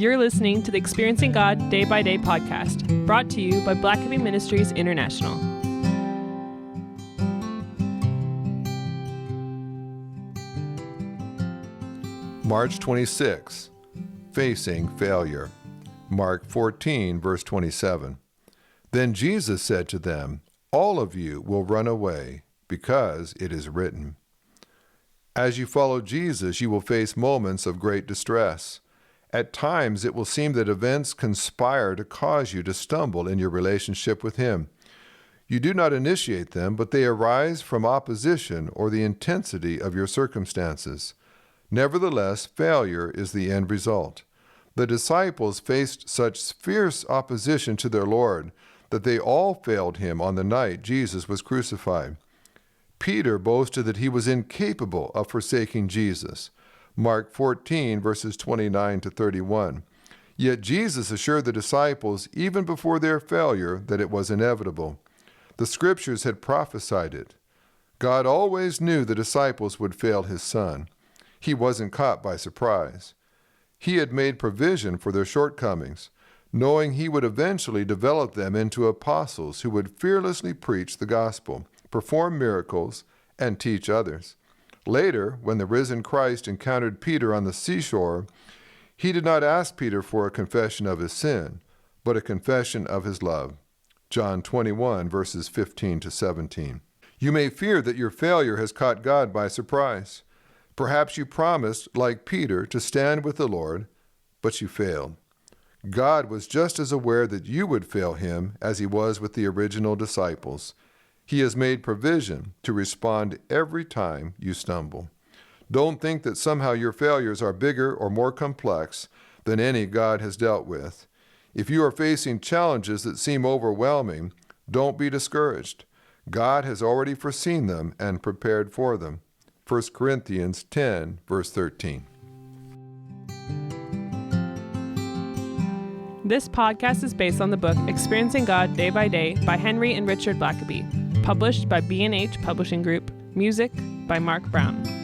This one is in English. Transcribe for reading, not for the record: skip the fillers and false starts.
You're listening to the Experiencing God Day by Day podcast, brought to you by Blackaby Ministries International. March 26, Facing Failure. Mark 14, verse 27. Then Jesus said to them, "All of you will run away, because it is written." As you follow Jesus, you will face moments of great distress. At times, it will seem that events conspire to cause you to stumble in your relationship with Him. You do not initiate them, but they arise from opposition or the intensity of your circumstances. Nevertheless, failure is the end result. The disciples faced such fierce opposition to their Lord that they all failed Him on the night Jesus was crucified. Peter boasted that he was incapable of forsaking Jesus. Mark 14, verses 29 to 31. Yet Jesus assured the disciples, even before their failure, that it was inevitable. The Scriptures had prophesied it. God always knew the disciples would fail His Son. He wasn't caught by surprise. He had made provision for their shortcomings, knowing He would eventually develop them into apostles who would fearlessly preach the gospel, perform miracles, and teach others. Later, when the risen Christ encountered Peter on the seashore, He did not ask Peter for a confession of his sin, but a confession of His love. John 21, verses 15 to 17. You may fear that your failure has caught God by surprise. Perhaps you promised, like Peter, to stand with the Lord, but you failed. God was just as aware that you would fail Him as He was with the original disciples. He has made provision to respond every time you stumble. Don't think that somehow your failures are bigger or more complex than any God has dealt with. If you are facing challenges that seem overwhelming, don't be discouraged. God has already foreseen them and prepared for them. 1 Corinthians 10, verse 13. This podcast is based on the book Experiencing God Day by Day by Henry and Richard Blackaby, published by B&H Publishing Group, music by Mark Brown.